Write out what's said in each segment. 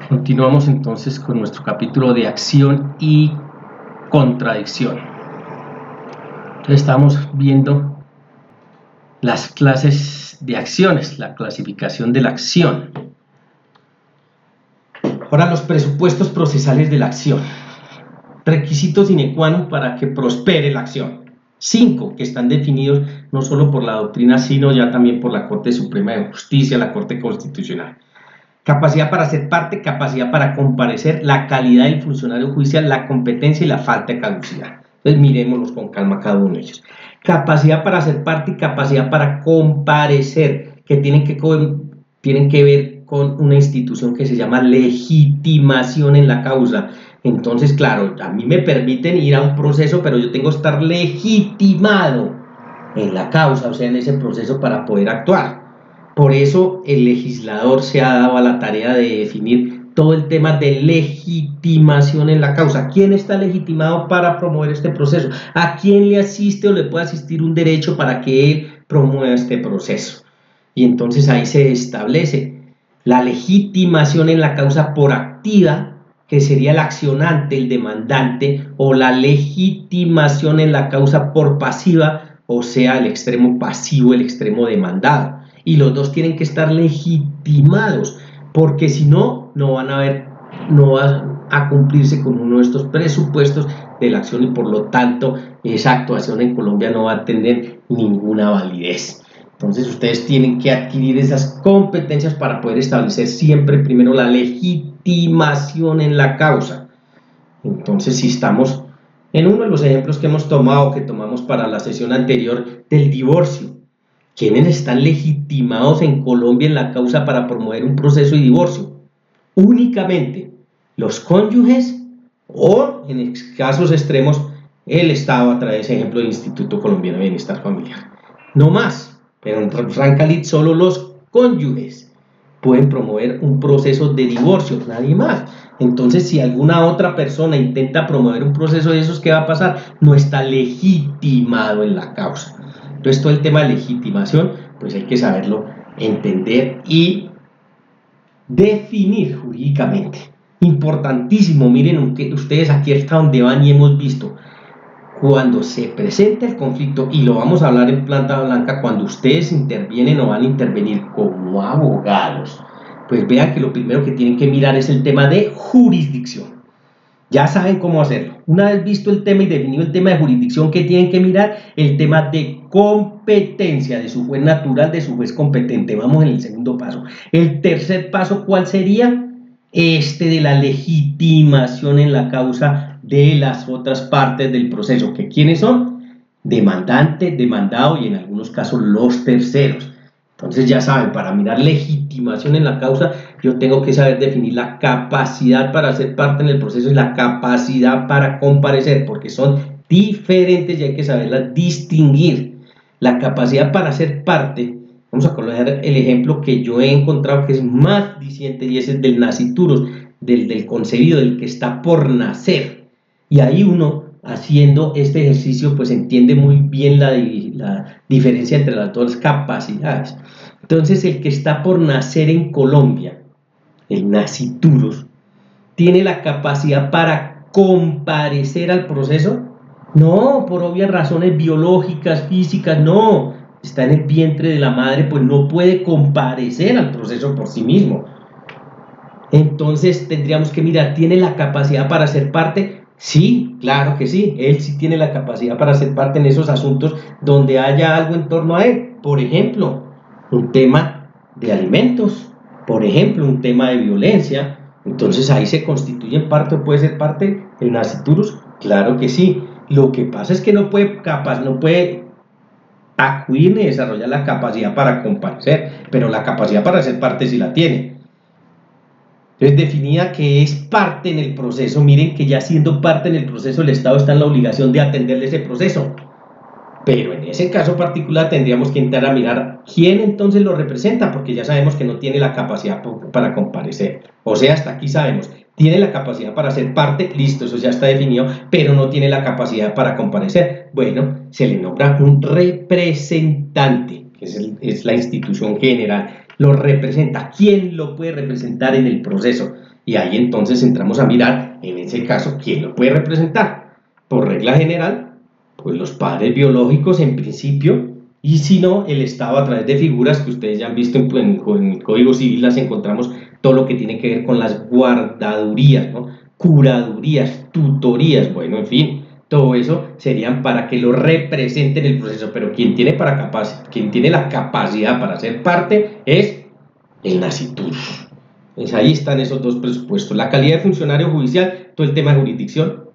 Continuamos entonces con nuestro capítulo de acción y contradicción. Entonces estamos viendo las clases de acciones, la clasificación de la acción. Ahora los presupuestos procesales de la acción. Requisitos sine qua non para que prospere la acción. 5 que están definidos no solo por la doctrina, sino ya también por la Corte Suprema de Justicia, la Corte Constitucional. Capacidad para ser parte, capacidad para comparecer, la calidad del funcionario judicial, la competencia y la falta de caducidad. Entonces miremoslos con calma cada uno de ellos. Capacidad para ser parte y capacidad para comparecer, que tienen que ver con una institución que se llama legitimación en la causa. Entonces, claro, a mí me permiten ir a un proceso, pero yo tengo que estar legitimado en la causa, o sea, en ese proceso para poder actuar. Por eso el legislador se ha dado a la tarea de definir todo el tema de legitimación en la causa. ¿Quién está legitimado para promover este proceso? ¿A quién le asiste o le puede asistir un derecho para que él promueva este proceso? Y entonces ahí se establece la legitimación en la causa por activa, que sería el accionante, el demandante, o la legitimación en la causa por pasiva, o sea, el extremo pasivo, el extremo demandado. Y los dos tienen que estar legitimados, porque si no, no van a cumplirse con uno de estos presupuestos de la acción y por lo tanto esa actuación en Colombia no va a tener ninguna validez. Entonces ustedes tienen que adquirir esas competencias para poder establecer siempre primero la legitimación en la causa. Entonces, si estamos en uno de los ejemplos que hemos tomado, que tomamos para la sesión anterior del divorcio, ¿quiénes están legitimados en Colombia en la causa para promover un proceso de divorcio? Únicamente los cónyuges o, en casos extremos, el Estado a través de ese ejemplo del Instituto Colombiano de Bienestar Familiar. No más. Pero en Francalit solo los cónyuges pueden promover un proceso de divorcio, nadie más. Entonces, si alguna otra persona intenta promover un proceso de esos, ¿qué va a pasar? No está legitimado en la causa. Entonces, todo el tema de legitimación, pues hay que saberlo entender y definir jurídicamente. Importantísimo, miren ustedes aquí está donde van y hemos visto. Cuando se presenta el conflicto, y lo vamos a hablar en planta blanca, cuando ustedes intervienen o van a intervenir como abogados, pues vean que lo primero que tienen que mirar es el tema de jurisdicción. Ya saben cómo hacerlo. Una vez visto el tema y definido el tema de jurisdicción, ¿qué tienen que mirar? El tema de competencia, de su juez natural, de su juez competente. Vamos en el segundo paso. El tercer paso, ¿cuál sería? De la legitimación en la causa de las otras partes del proceso, que ¿quiénes son? Demandante, demandado y en algunos casos los terceros. Entonces ya saben, para mirar legitimación en la causa, yo tengo que saber definir la capacidad para ser parte en el proceso y la capacidad para comparecer, porque son diferentes y hay que saberlas distinguir. La capacidad para ser parte, vamos a colocar el ejemplo que yo he encontrado que es más diciente y ese es del nasciturus, del concebido, del que está por nacer. Y ahí uno, haciendo este ejercicio, pues entiende muy bien la diferencia entre las dos capacidades. Entonces, el que está por nacer en Colombia, el nasciturus, ¿tiene la capacidad para comparecer al proceso? No, por obvias razones biológicas, físicas, no. Está en el vientre de la madre, pues no puede comparecer al proceso por sí mismo. Entonces, tendríamos que mirar, ¿tiene la capacidad para ser parte? Sí, claro que sí, él sí tiene la capacidad para ser parte en esos asuntos donde haya algo en torno a él. Por ejemplo, un tema de alimentos, por ejemplo, un tema de violencia. Entonces ahí se constituye en parte o puede ser parte el nasciturus. Claro que sí. Lo que pasa es que no puede acudir ni desarrollar la capacidad para comparecer, pero la capacidad para ser parte sí la tiene. Entonces, definida que es parte en el proceso, miren que ya siendo parte en el proceso, el Estado está en la obligación de atenderle ese proceso. Pero en ese caso particular tendríamos que entrar a mirar quién entonces lo representa, porque ya sabemos que no tiene la capacidad para comparecer. O sea, hasta aquí sabemos, tiene la capacidad para ser parte, listo, eso ya está definido, pero no tiene la capacidad para comparecer. Bueno, se le nombra un representante, que es la institución general lo representa, quién lo puede representar en el proceso. Y ahí entonces entramos a mirar, en ese caso, quién lo puede representar. Por regla general, pues los padres biológicos en principio, y si no, el Estado a través de figuras que ustedes ya han visto en el Código Civil, las encontramos todo lo que tiene que ver con las guardadurías, ¿no? Curadurías, tutorías, bueno, en fin, todo eso serían para que lo representen el proceso, pero quien tiene la capacidad para ser parte es el Nacitur. Pues ahí están esos dos presupuestos, la calidad de funcionario judicial, todo el tema de jurisdicción,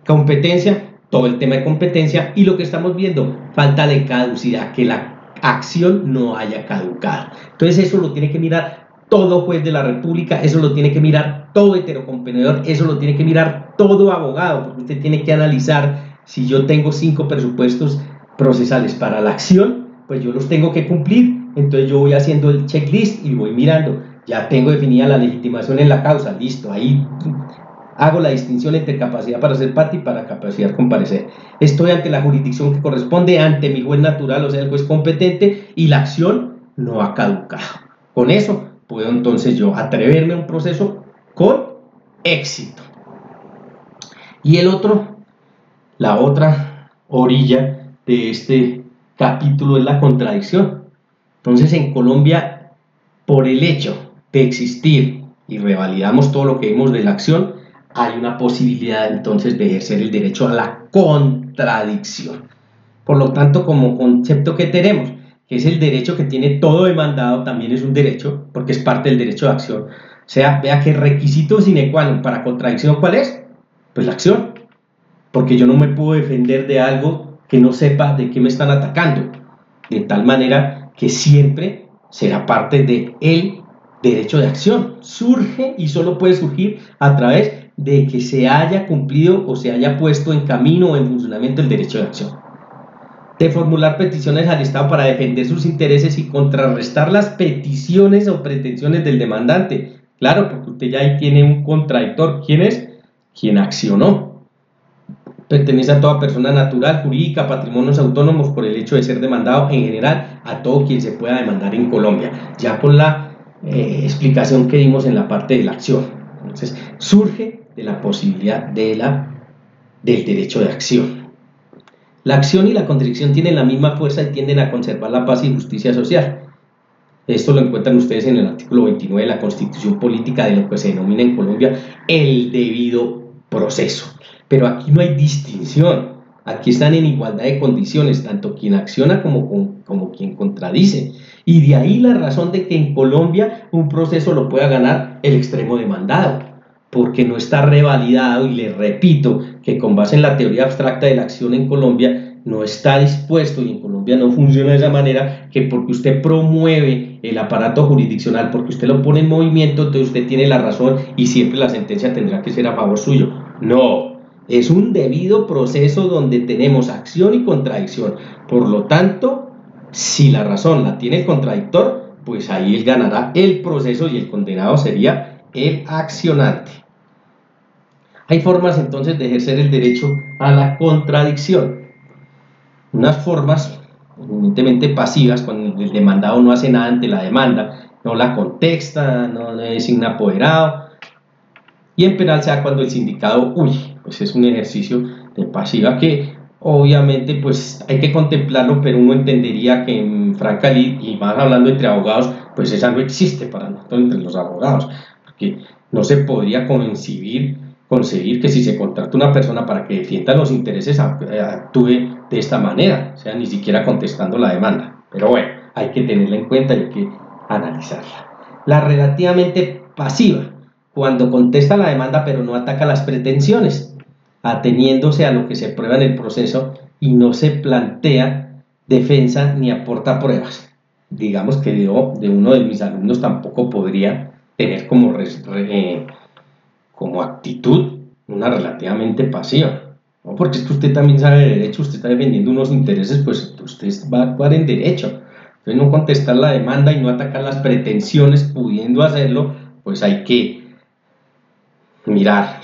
competencia, todo el tema de competencia, y lo que estamos viendo, falta de caducidad, que la acción no haya caducado. Entonces eso lo tiene que mirar todo juez de la República, eso lo tiene que mirar todo heterocomponedor, eso lo tiene que mirar todo abogado, porque usted tiene que analizar, si yo tengo 5 presupuestos procesales para la acción, pues yo los tengo que cumplir, entonces yo voy haciendo el checklist y voy mirando, ya tengo definida la legitimación en la causa, listo, ahí hago la distinción entre capacidad para ser parte y para capacidad de comparecer. Estoy ante la jurisdicción que corresponde, ante mi juez natural, o sea, el juez competente, y la acción no ha caducado. Con eso puedo entonces yo atreverme a un proceso con éxito. Y la otra orilla de este capítulo es la contradicción. Entonces, en Colombia, por el hecho de existir, y revalidamos todo lo que vimos de la acción, hay una posibilidad entonces de ejercer el derecho a la contradicción. Por lo tanto, como concepto que tenemos, que es el derecho que tiene todo demandado, también es un derecho, porque es parte del derecho de acción. O sea, vea que requisito sine qua non para contradicción, ¿cuál es? Pues la acción, porque yo no me puedo defender de algo que no sepa de qué me están atacando, de tal manera que siempre será parte del derecho de acción. Surge y solo puede surgir a través de que se haya cumplido o se haya puesto en camino o en funcionamiento el derecho de acción. De formular peticiones al Estado para defender sus intereses y contrarrestar las peticiones o pretensiones del demandante. Claro, porque usted ya ahí tiene un contradictor. ¿Quién es? Quien accionó. Pertenece a toda persona natural, jurídica, patrimonios autónomos por el hecho de ser demandado, en general a todo quien se pueda demandar en Colombia, ya con la explicación que dimos en la parte de la acción. Entonces, surge de la posibilidad del derecho de acción. La acción y la contradicción tienen la misma fuerza y tienden a conservar la paz y justicia social. Esto lo encuentran ustedes en el artículo 29 de la Constitución Política, de lo que se denomina en Colombia el debido proceso. Pero aquí no hay distinción, aquí están en igualdad de condiciones, tanto quien acciona como quien contradice. Y de ahí la razón de que en Colombia un proceso lo pueda ganar el extremo demandado, porque no está revalidado, y les repito que con base en la teoría abstracta de la acción en Colombia no está dispuesto, y en Colombia no funciona de esa manera, que porque usted promueve el aparato jurisdiccional, porque usted lo pone en movimiento, entonces usted tiene la razón y siempre la sentencia tendrá que ser a favor suyo. No, es un debido proceso donde tenemos acción y contradicción. Por lo tanto, si la razón la tiene el contradictor, pues ahí él ganará el proceso y el condenado sería el accionante. Hay formas entonces de ejercer el derecho a la contradicción. Unas formas evidentemente pasivas, cuando el demandado no hace nada ante la demanda, no la contesta, no le designa apoderado, y en penal sea cuando el sindicado huye. Pues es un ejercicio de pasiva que obviamente pues hay que contemplarlo, pero uno entendería que en franca lid, y más hablando entre abogados, pues esa no existe para nosotros entre los abogados, porque no se podría concebir que si se contrata una persona para que defienda los intereses actúe de esta manera, o sea, ni siquiera contestando la demanda. Pero bueno, hay que tenerla en cuenta y hay que analizarla. La relativamente pasiva, cuando contesta la demanda pero no ataca las pretensiones, ateniéndose a lo que se prueba en el proceso y no se plantea defensa ni aporta pruebas. Digamos que de uno de mis alumnos tampoco podría tener como actitud una relativamente pasiva, ¿no? Porque es que usted también sabe de derecho, usted está defendiendo unos intereses, pues usted va a actuar en derecho. Entonces, no contestar la demanda y no atacar las pretensiones, pudiendo hacerlo, pues hay que mirar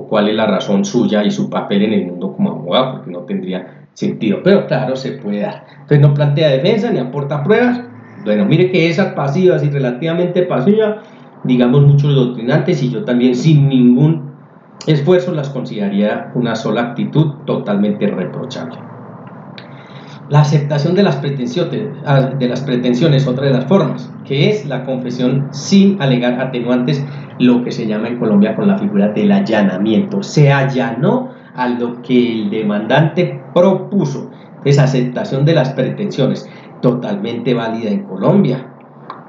cuál es la razón suya y su papel en el mundo como abogado, porque no tendría sentido, pero claro, se puede dar. Entonces, no plantea defensa ni aporta pruebas, Bueno, mire que esas pasivas y relativamente pasivas, digamos muchos doctrinantes y yo también sin ningún esfuerzo las consideraría una sola actitud totalmente reprochable. La aceptación de las pretensiones, otra de las formas, que es la confesión sin alegar atenuantes, lo que se llama en Colombia con la figura del allanamiento. Se allanó a lo que el demandante propuso. Es aceptación de las pretensiones, totalmente válida en Colombia,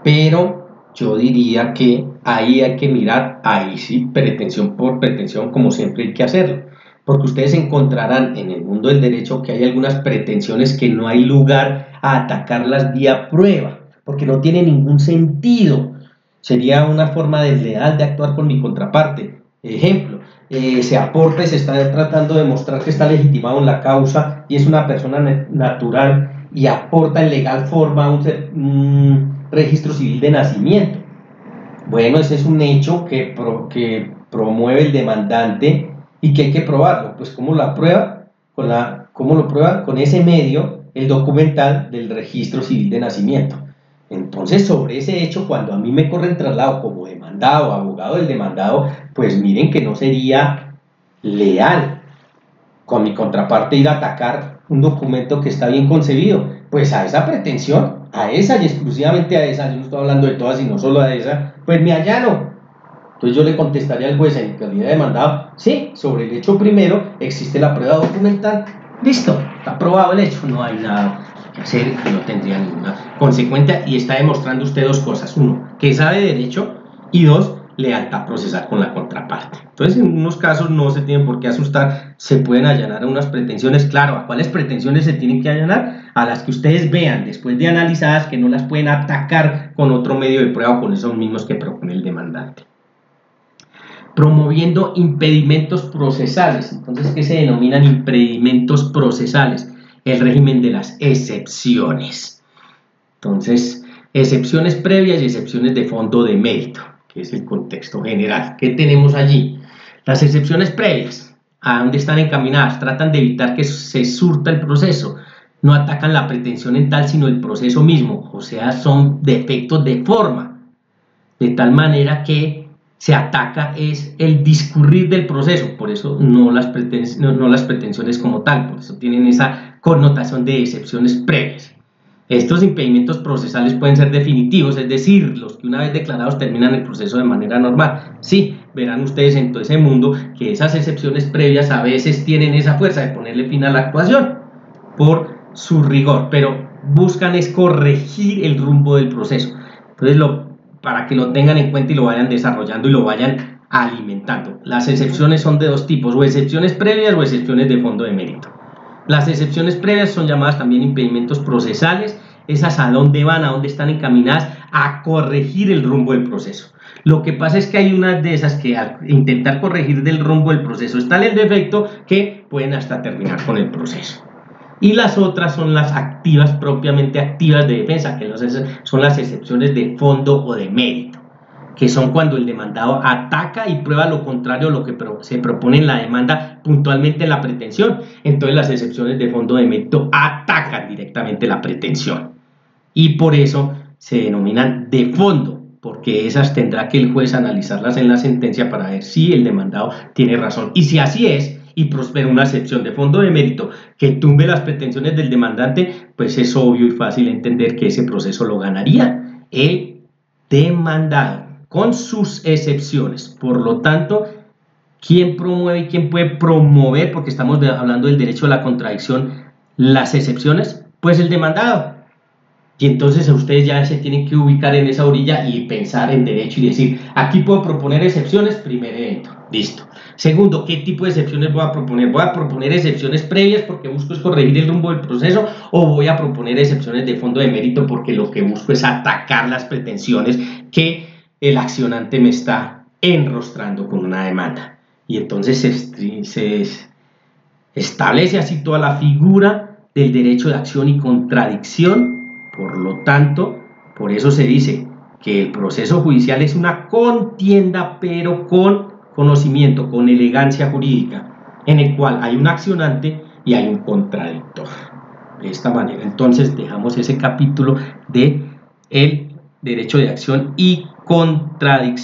pero yo diría que ahí hay que mirar, ahí sí, pretensión por pretensión, como siempre hay que hacerlo, porque ustedes encontrarán en el mundo del derecho que hay algunas pretensiones que no hay lugar a atacarlas vía prueba, porque no tiene ningún sentido, sería una forma desleal de actuar con mi contraparte. Ejemplo, se aporta y se está tratando de mostrar que está legitimado en la causa y es una persona natural y aporta en legal forma un registro civil de nacimiento. Bueno, ese es un hecho que promueve el demandante y que hay que probarlo. Pues ¿cómo lo prueba? ¿Cómo lo prueba? Con ese medio, el documental del registro civil de nacimiento. Entonces, sobre ese hecho, cuando a mí me corren traslado como demandado, abogado del demandado, pues miren que no sería leal con mi contraparte ir a atacar un documento que está bien concebido, pues a esa pretensión, a esa y exclusivamente a esa, yo no estoy hablando de todas sino solo a esa, pues me allano. Entonces yo le contestaría al juez en calidad de demandado, sí, sobre el hecho primero existe la prueba documental, listo, está probado el hecho, no hay nada que hacer, no tendría ninguna consecuencia y está demostrando usted dos cosas, uno, que sabe derecho y dos, lealtad procesal con la contraparte. Entonces, en unos casos no se tienen por qué asustar, se pueden allanar a unas pretensiones, claro, ¿a cuáles pretensiones se tienen que allanar? A las que ustedes vean después de analizadas que no las pueden atacar con otro medio de prueba o con esos mismos que propone el demandante. Promoviendo impedimentos procesales. Entonces, ¿qué se denominan impedimentos procesales? El régimen de las excepciones. Entonces, excepciones previas y excepciones de fondo de mérito, que es el contexto general. ¿Qué tenemos allí? Las excepciones previas, ¿a dónde están encaminadas? Tratan de evitar que se surta el proceso, no atacan la pretensión en tal, sino el proceso mismo, o sea, son defectos de forma, de tal manera que se ataca es el discurrir del proceso, por eso no las pretensiones como tal, por eso tienen esa connotación de excepciones previas. Estos impedimentos procesales pueden ser definitivos, es decir, los que una vez declarados terminan el proceso de manera normal. Sí, verán ustedes en todo ese mundo que esas excepciones previas a veces tienen esa fuerza de ponerle fin a la actuación por su rigor, pero buscan es corregir el rumbo del proceso. Entonces, para que lo tengan en cuenta y lo vayan desarrollando y lo vayan alimentando. Las excepciones son de dos tipos, o excepciones previas o excepciones de fondo de mérito. Las excepciones previas son llamadas también impedimentos procesales, esas a dónde van, a dónde están encaminadas a corregir el rumbo del proceso. Lo que pasa es que hay unas de esas que al intentar corregir del rumbo del proceso está el defecto que pueden hasta terminar con el proceso. Y las otras son las activas, propiamente activas de defensa, que son las excepciones de fondo o de mérito, que son cuando el demandado ataca y prueba lo contrario a lo que se propone en la demanda puntualmente en la pretensión. Entonces las excepciones de fondo de mérito atacan directamente la pretensión y por eso se denominan de fondo, porque esas tendrá que el juez analizarlas en la sentencia para ver si el demandado tiene razón. Y si así es y prospera una excepción de fondo de mérito que tumbe las pretensiones del demandante, pues es obvio y fácil entender que ese proceso lo ganaría el demandado, con sus excepciones. Por lo tanto, ¿quién promueve y quién puede promover, porque estamos hablando del derecho a la contradicción, las excepciones? Pues el demandado. Y entonces ustedes ya se tienen que ubicar en esa orilla y pensar en derecho y decir, aquí puedo proponer excepciones, primer evento, listo. Segundo, ¿qué tipo de excepciones voy a proponer? ¿Voy a proponer excepciones previas porque busco es corregir el rumbo del proceso o voy a proponer excepciones de fondo de mérito porque lo que busco es atacar las pretensiones que el accionante me está enrostrando con una demanda? Y entonces se establece así toda la figura del derecho de acción y contradicción. Por lo tanto, por eso se dice que el proceso judicial es una contienda, pero con conocimiento, con elegancia jurídica, en el cual hay un accionante y hay un contradictor. De esta manera, entonces, dejamos ese capítulo de el derecho de acción y contradicción.